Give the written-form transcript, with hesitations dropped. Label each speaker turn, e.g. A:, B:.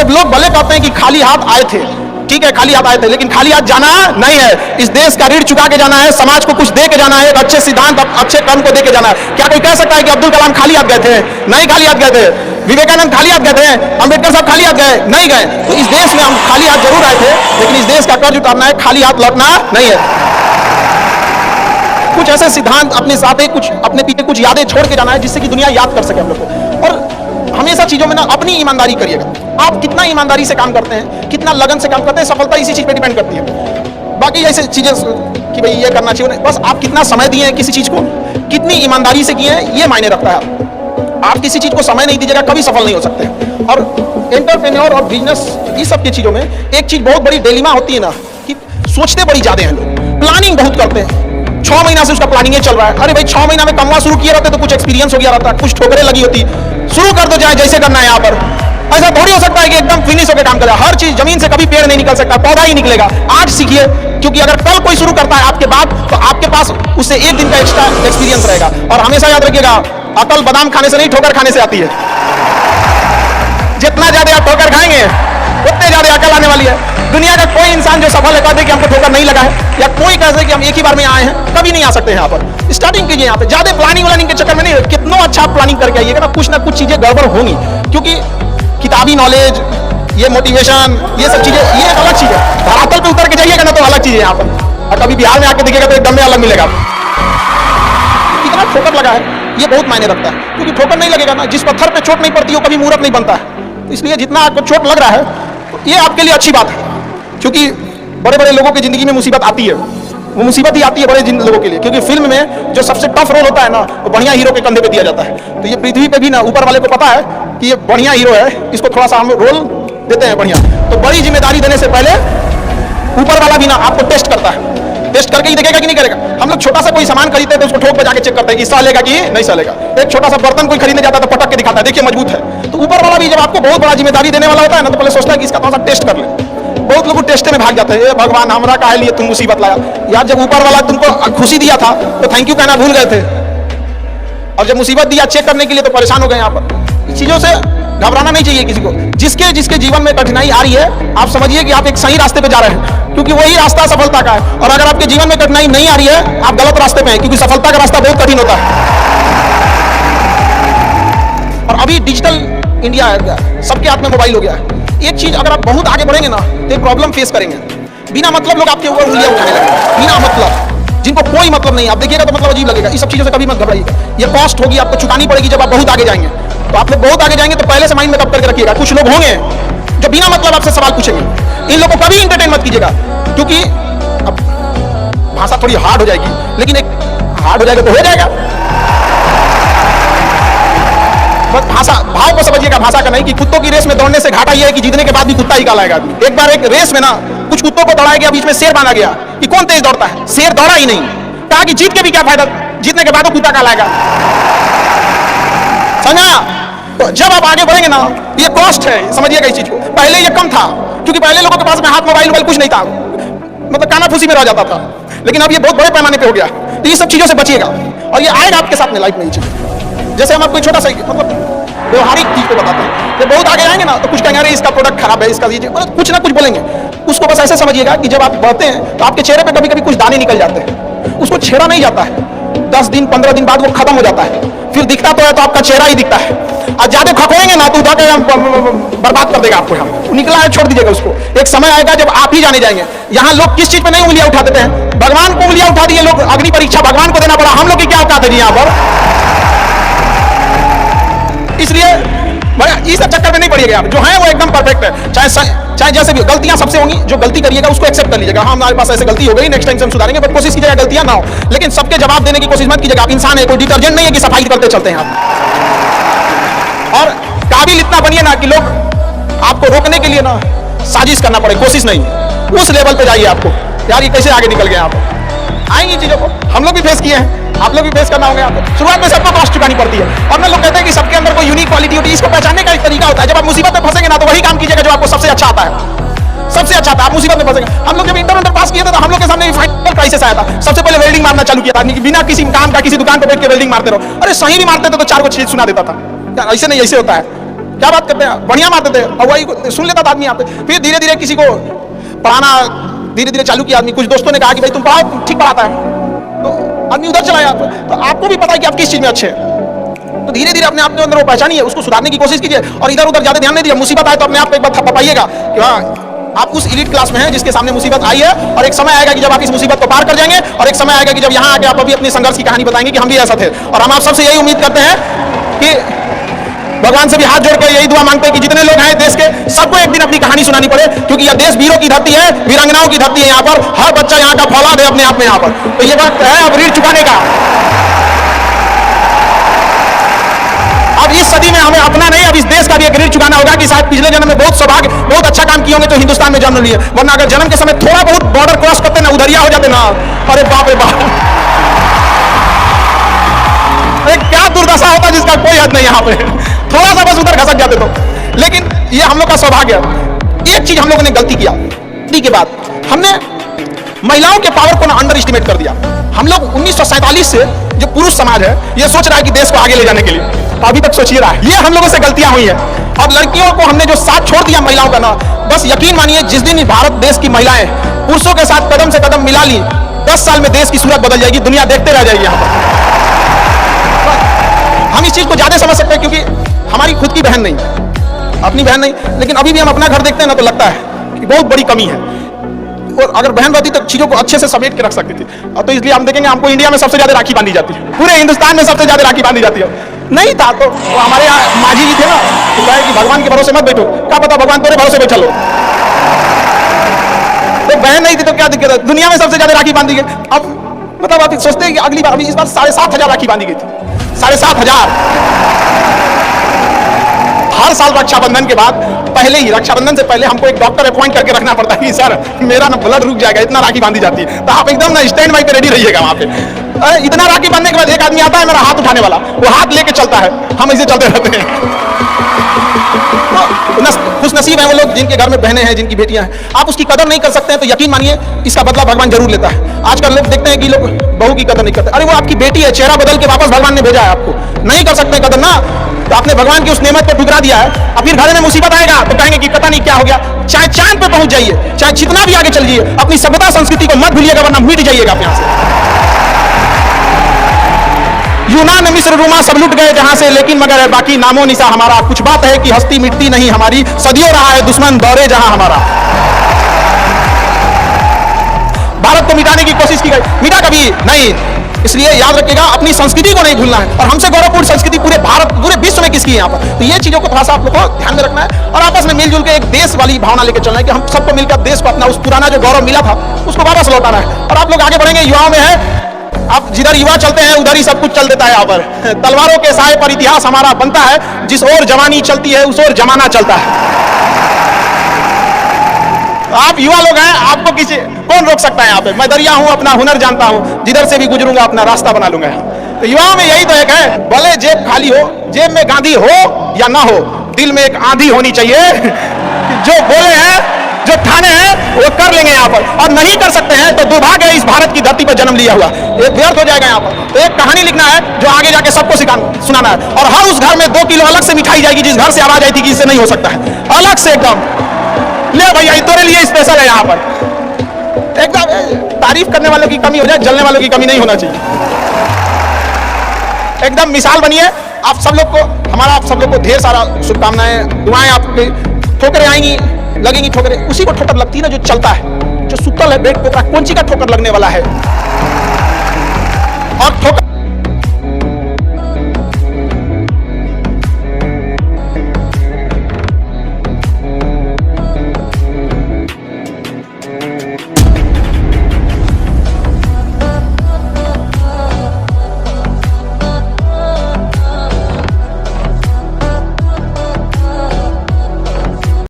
A: अब लोग भले कहते हैं कि खाली हाथ आए थे, ठीक है खाली हाथ आए थे, लेकिन खाली हाथ जाना नहीं है। इस देश का ऋण चुका के जाना है, समाज को कुछ दे के जाना है, एक अच्छे सिद्धांत अच्छे कर्म को दे के जाना है। क्या कोई कह सकता है कि अब्दुल कलाम खाली हाथ गए थे? नहीं खाली हाथ गए थे। विवेकानंद खाली हाथ गए थे? अंबेडकर साहब खाली हाथ गए? नहीं गए। तो इस देश में हम खाली हाथ जरूर आए थे, लेकिन इस देश का कर्ज उतारना है, खाली हाथ लौटना नहीं है। कुछ ऐसे सिद्धांत अपने साथ ही, कुछ अपने पीछे कुछ यादें छोड़ के जाना है, जिससे कि दुनिया याद कर सके हम लोग को। और हमेशा चीजों में ना अपनी ईमानदारी करिएगा। आप कितना ईमानदारी से काम करते हैं, कितना लगन से काम करते हैं, सफलता इसी चीज पे डिपेंड करती है। बाकी ऐसे चीजें कि भाई ये करना चाहिए, बस आप कितना समय दिए हैं किसी चीज को, कितनी ईमानदारी से किए हैं, ये मायने रखता है। आप किसी चीज को समय नहीं दीजिएगा, कभी सफल नहीं हो सकते। और एंटरप्रेन्योर और बिजनेस, इस सब की चीजों में एक चीज बहुत बड़ी डिलेमा होती है ना, कि सोचते बड़ी ज्यादा हैं लोग, प्लानिंग बहुत करते हैं। 6 महीना से उसका प्लानिंग चल रहा है। अरे भाई 6 महीना में कमवा शुरू किए रहते तो कुछ एक्सपीरियंस हो गया रहता, कुछ ठोकरें लगी होती, शुरू कर दो, चाहे जैसे करना है। यहाँ पर ऐसा थोड़ी हो सकता है कि एकदम फिनिश होकर काम करेगा। हर चीज, जमीन से कभी पेड़ नहीं निकल सकता, पौधा ही निकलेगा। आज सीखिए, क्योंकि अगर कल कोई शुरू करता है आपके बाद, तो आपके पास उससे एक दिन का एक्स्ट्रा एक्सपीरियंस रहेगा। और हमेशा याद रखिएगा, अकल बादाम खाने से नहीं, ठोकर खाने से आती है। जितना ज्यादा आप ठोकर खाएंगे उतने ज्यादा अकल आने वाली है। दुनिया का कोई इंसान जो सफल है कहते कि हमको ठोकर नहीं लगा है, या कोई कहते कि हम एक ही बार में आए हैं, कभी नहीं आ सकते हैं। यहाँ पर स्टार्टिंग कीजिए, यहाँ पे ज्यादा प्लानिंग के चक्कर में नहीं, कितना अच्छा प्लानिंग करके आइएगा ना, कुछ ना कुछ चीजें गड़बड़ होंगी। क्योंकि किताबी नॉलेज, ये मोटिवेशन, ये सब चीजें, ये एक अलग चीज है। धरातल पे उतर के जाइएगा ना तो अलग चीज है यहाँ पर। और कभी बिहार में आके देखिएगा तो एकदम में अलग मिलेगा। कितना ठोकर लगा है ये बहुत मायने रखता है, क्योंकि ठोकर नहीं लगेगा ना, जिस पत्थर पे चोट नहीं पड़ती वो कभी मूर्त नहीं बनता है। तो इसलिए जितना आपको चोट लग रहा है, तो ये आपके लिए अच्छी बात है। क्योंकि बड़े बड़े लोगों की जिंदगी में मुसीबत आती है, वो मुसीबत ही आती है बड़े लोगों के लिए। क्योंकि फिल्म में जो सबसे टफ रोल होता है ना, वो बढ़िया हीरो के कंधे पे दिया जाता है। तो ये पृथ्वी पे भी ना ऊपर वाले को पता है कि ये बढ़िया हीरो है, इसको थोड़ा सा हम रोल देते हैं बढ़िया। तो बड़ी जिम्मेदारी देने से पहले ऊपर वाला भी ना आपको टेस्ट करता है, टेस्ट करके ही देखेगा कि नहीं करेगा। हम लोग छोटा सा कोई सामान खरीदते हैं तो उसको ठोक बजा के चेक करते हैं कि सहलेगा कि नहीं सहलेगा। एक छोटा सा बर्तन कोई खरीदने जाता है तो पटक के दिखाता है, देखिए मजबूत है। तो ऊपर वाला भी जब आपको बहुत बड़ा जिम्मेदारी देने वाला होता है ना, तो पहले सोचता है कि इसका थोड़ा सा टेस्ट कर ले। बहुत लोग टेस्ट में भाग जाते हैं, भगवान हमरा काहे लिए तुम मुसीबत लाया। यार जब ऊपर वाला तुमको खुशी दिया था तो थैंक यू कहना भूल गए थे, और जब मुसीबत दिया चेक करने के लिए तो परेशान हो गए। यहाँ पर इस चीजों से घबराना नहीं चाहिए किसी को। जिसके जीवन में कठिनाई आ रही है, आप समझिए कि आप एक सही रास्ते पे जा रहे हैं, क्योंकि वही रास्ता सफलता का है। और अगर आपके जीवन में कठिनाई नहीं आ रही है, आप गलत रास्ते पे हैं, क्योंकि सफलता का रास्ता बहुत कठिन होता है। और अभी डिजिटल इंडिया है, सबके हाथ में मोबाइल हो गया है। एक चीज, अगर आप बहुत आगे बढ़ेंगे ना तो एक प्रॉब्लम फेस करेंगे। बिना मतलब लोग आपके ऊपर उंगलियां उठाने लगेंगे, बिना मतलब, जिनको कोई मतलब नहीं। आप देखिएगा तो मतलब अजीब लगेगा। इस सब चीजों से कभी मत घबराइएगा। ये कॉस्ट होगी, आपको चुकानी पड़ेगी जब आप बहुत आगे जाएंगे। तो आप लोग बहुत आगे जाएंगे तो पहले से माइंड में कब करके रखिएगा, कुछ लोग होंगे जो बिना मतलब आपसे सवाल पूछेंगे। इन लोगों को कभी इंटरटेन मत कीजिएगा, क्योंकि अब भाषा थोड़ी हार्ड हो जाएगी, लेकिन एक हार्ड हो जाएगा तो हो जाएगा। बस भाषा, भाव को समझिएगा, भाषा का नहीं। कि कुत्तों की रेस में दौड़ने से घाटा यह है कि जीतने के बाद भी कुत्ता ही कहलाएगा आदमी। एक बार एक रेस में ना कुछ कुत्तों को दौड़ाया गया, बीच में शेर बांधा गया कि कौन तेज दौड़ता है। शेर दौड़ा ही नहीं, कहा कि जीत के भी क्या फायदा, जीतने के बाद कुत्ता कहलाएगा। समझा? तो जब आप आगे बढ़ेंगे ना, ये कॉस्ट है, समझिएगा इस चीज को। पहले ये कम था, क्योंकि पहले लोगों के पास में हाथ मोबाइल कुछ नहीं था, मतलब काना फूसी में रह जाता था। लेकिन अब ये बहुत बड़े पैमाने पे हो गया। तो ये सब चीजों से बचिएगा, और ये आएगा आपके साथ में लाइफ में ये चीज। जैसे हम आपको छोटा सा मतलब व्यवहारिक चीज को बताते हैं, जब बहुत आगे आएंगे ना तो कुछ कहेंगे अरे इसका प्रोडक्ट खराब है, इसका ये, मतलब कुछ ना कुछ बोलेंगे। उसको बस ऐसे समझिएगा कि जब आप बढ़ते हैं तो आपके चेहरे पे कभी कभी कुछ दाने निकल जाते हैं, उसको छेड़ा नहीं जाता है। 10 दिन 15 दिन बाद वो खत्म हो जाता है, फिर दिखता तो है तो आपका चेहरा ही दिखता है। और ज्यादा खखोएंगे ना तो बर्बाद कर देगा आपको। हम निकला है, छोड़ दीजिएगा उसको। एक समय आएगा जब आप ही जाने जाएंगे। यहाँ लोग किस चीज पे नहीं उंगलियां उठा देते हैं, भगवान को उंगलियां उठा दिए लोग। अग्नि परीक्षा भगवान को देना पड़ा, हम लोग की क्या औकात है जी यहाँ पर। इसलिए इस चक्कर में नहीं पड़िएगा। जो है वो एकदम परफेक्ट है, चाहे जैसे भी। गलतियां सबसे होंगी, जो गलती करिएगा उसको एक्सेप्ट कर लीजिएगा। हाँ हमारे पास ऐसे गलती हो गई, नेक्स्ट टाइम से हम सुधारेंगे, बट कोशिश कीजिएगा गलतियां ना हो। लेकिन सबके जवाब देने की कोशिश मत कीजिएगा। आप इंसान है, कोई डिटर्जेंट नहीं है कि सफाई करते चलते हैं आप। और काबिल इतना बनिए ना कि लोग आपको रोकने के लिए ना साजिश करना पड़े, कोशिश नहीं। उस लेवल पे जाइए आपको, यार ये कैसे आगे निकल गए आप। आएंगी चीजों को हम लोग भी फेस किए हैं, आप लोग भी फेस करना होगा आपको। शुरुआत में सबको कॉस्ट चुकानी पड़ती है। और ना लोग कहते हैं कि सबके अंदर कोई यूनिक क्वालिटी होती है, इसको पहचानने का एक तरीका होता है। जब आप मुसीबत में फंसेंगे ना तो वही काम कीजिएगा जो आपको सबसे अच्छा आता है, सबसे अच्छा आता है। आप मुसीबत में फंसेंगे। हम लोग जब इंटर पास किए थे तो हम लोग के सामने फाइनल क्राइसिस आया था। सबसे पहले वेल्डिंग मारना चालू किया था, बिना किसी काम का किसी दुकान पर बैठ के वेल्डिंग मारते रहो। अरे सही भी मारते थे तो 4 को चीज सुना देता था, यार ऐसे नहीं, ऐसे होता है। क्या बात करते हैं, बढ़िया मारते थे और वही सुन लेता था आदमी यहाँ पे। फिर धीरे धीरे किसी को पढ़ाना धीरे धीरे चालू किया आदमी, कुछ दोस्तों ने कहा कि भाई तुम पढ़ाओ, ठीक पढ़ाता है, तो आदमी उधर चला गया। तो आपको भी पता है कि आप किस चीज में अच्छे हैं, तो धीरे धीरे अपने आप के अंदर वो पहचानिए, उसको सुधारने की कोशिश कीजिए और इधर उधर ज्यादा ध्यान नहीं दिया। मुसीबत आए तो अपने आप को एक बार थप्पा पाइएगा कि हाँ आप उस एलीट क्लास में हैं जिसके सामने मुसीबत आई है, और एक समय आएगा कि जब आप इस मुसीबत को पार कर जाएंगे, और एक समय आएगा कि जब यहाँ आके आप अभी अपनी संघर्ष की कहानी बताएंगे कि हम भी ऐसा थे। और हम आप सबसे यही उम्मीद करते हैं कि भगवान से भी हाथ जोड़कर यही दुआ मांगते हैं कि जितने लोग हैं देश के, सबको एक दिन अपनी कहानी सुनानी पड़े, क्योंकि यह देश वीरों की धरती है, वीरांगनाओं की धरती है। यहाँ पर हर बच्चा यहाँ का फौलाद है अपने आप में यहाँ पर। तो ये वक्त है अब ऋण चुकाने का। अब इस सदी में हमें अपना नहीं, अब इस देश का भी एक ऋण चुकाना होगा कि शायद पिछले जन्म में बहुत सौभाग्य, बहुत अच्छा काम किए होंगे तो हिंदुस्तान में जन्म लिए, वरना अगर जन्म के समय थोड़ा बहुत बॉर्डर क्रॉस करते ना, उधरिया हो जाते ना, अरे बाप रे बाप, क्या दुर्दशा होता जिसका कोई हद नहीं। यहाँ पे थोड़ा सा बस उधर खसक जाते तो। लेकिन ये हम लोग का सौभाग्य है। एक चीज हम लोगों ने गलती किया के बाद, हमने महिलाओं के पावर को ना अंडर एस्टिमेट कर दिया। हम लोग 1947 से जो पुरुष समाज है ये सोच रहा है कि देश को आगे ले जाने के लिए, अभी तक सोच ही रहा है। ये हम लोगों से गलतियां हुई हैं। अब लड़कियों को हमने जो साथ छोड़ दिया महिलाओं का ना, बस यकीन मानिए जिस दिन भारत देश की महिलाएं पुरुषों के साथ कदम से कदम मिला ली, 10 साल में देश की सूरत बदल जाएगी, दुनिया देखते रह जाएगी। यहाँ पर हम इस चीज को ज्यादा समझ सकते हैं क्योंकि हमारी खुद की बहन नहीं, अपनी बहन नहीं, लेकिन अभी भी हम अपना घर देखते हैं ना तो लगता है कि बहुत बड़ी कमी है। और अगर बहन रहती तो चीजों को अच्छे से समेट के रख सकती थी। तो इसलिए हम देखेंगे हमको इंडिया में सबसे ज्यादा राखी बांधी जाती है, पूरे हिंदुस्तान में सबसे ज्यादा राखी बांधी जाती है। नहीं था तो हमारे यहाँ माँ जी थे ना, तो कहे कि भगवान के भरोसे मत बैठो, क्या पता भगवान तेरे भरोसे बैठा लो। तो बहन नहीं थी तो क्या दिक्कत है, दुनिया में सबसे ज्यादा राखी बांधी गई। अब मतलब आप सोचते हैं कि अगली बार, अभी इस बार 7,500 राखी बांधी गई थी, 7,500। हर साल रक्षाबंधन के बाद, पहले ही रक्षाबंधन से पहले हमको एक डॉक्टर अपॉइंट करके रखना पड़ता है कि सर मेरा ना ब्लड रुक जाएगा, इतना राखी बांधी जाती है। तो आप एकदम ना स्टैंड बाई पे रेडी रहिएगा वहां पे। इतना राखी बांधने के बाद एक आदमी आता है मेरा हाथ उठाने वाला, वो हाथ लेके चलता है, हम ऐसे चलते रहते हैं। तो खुश नसीब है वो लोग जिनके घर में बहनें हैं, जिनकी बेटियां हैं। आप उसकी कदर नहीं कर सकते हैं तो यकीन मानिए इसका बदला भगवान जरूर लेता है। आजकल लोग देखते हैं कि लोग बहू की कदर नहीं करते। अरे वो आपकी बेटी है, चेहरा बदल के वापस भगवान ने भेजा है आपको, नहीं कर सकते कदर ना, तो आपने भगवान की उस नेमत को ठुकरा दिया है। अब फिर घर में मुसीबत आएगा तो कहेंगे कि पता नहीं क्या हो गया। चाहे चांद पे पहुंच जाइए, चाहे जितना भी आगे चल जाइए, अपनी सभ्यता संस्कृति को मत भूलिएगा वरना मिट जाइएगा आप यहां से। यूनान, मिस्र, रोमा सब लुट गए जहां से, लेकिन मगर है बाकी नामो निशा हमारा। कुछ बात है कि हस्ती मिटती नहीं हमारी, सदियों रहा है दुश्मन दौरे जहां हमारा। भारत को मिटाने की कोशिश की गई, मिटा कभी नहीं। इसलिए याद रखिएगा अपनी संस्कृति को नहीं भूलना है, और हमसे गौरवपूर्ण संस्कृति पूरे भारत, पूरे विश्व में किसकी है यहाँ पर। तो ये चीजों को थोड़ा सा आप लोग को ध्यान में रखना है और आपस में मिलजुल के एक देश वाली भावना लेकर चलना है कि हम सबको मिलकर देश को अपना उस पुराना जो गौरव मिला था उसको वापस लौटाना है। और आप लोग आगे बढ़ेंगे, युवाओं में है, आप जिधर युवा चलते हैं उधर ही सब कुछ चल देता है। यहाँ पर तलवारों के साए पर इतिहास हमारा बनता है, जिस ओर जवानी चलती है उस ओर जमाना चलता है। आप युवा लोग हैं, आपको किसी कौन रोक सकता है यहाँ पे। मैं दरिया हूँ, अपना हुनर जानता हूँ, जिधर से भी गुजरूंगा अपना रास्ता बना लूंगा। तो युवाओं में यही तो एक है, भले जेब खाली हो, जेब में गांधी हो या ना हो, दिल में एक आंधी होनी चाहिए। जो बोले हैं, जो ठाने हैं वो कर लेंगे यहाँ पर, और नहीं कर सकते हैं तो दुर्भाग्य है इस भारत की धरती पर जन्म लिया हुआ, एक व्यर्थ हो जाएगा यहाँ पर। तो एक कहानी लिखना है जो आगे जाके सबको सुनाना है, और हर उस घर में 2 किलो अलग से मिठाई जाएगी जिस घर से आवाज आई थी कि इससे नहीं हो सकता है, अलग से एकदम ले भैया तेरे लिए स्पेशल है। यहाँ पर एकदम तारीफ करने वालों की कमी हो जाए, जलने वालों की कमी नहीं होना चाहिए। एकदम मिसाल बनिए आप सब लोग को, हमारा आप सब लोग को ढेर सारा शुभकामनाएं, दुआएं। आपके ठोकरें आएंगी, लगेंगी ठोकरें, उसी को ठोकर लगती है ना जो चलता है, जो सुतल है बेड पे, कौन सी का ठोकर लगने वाला है। और ठोकर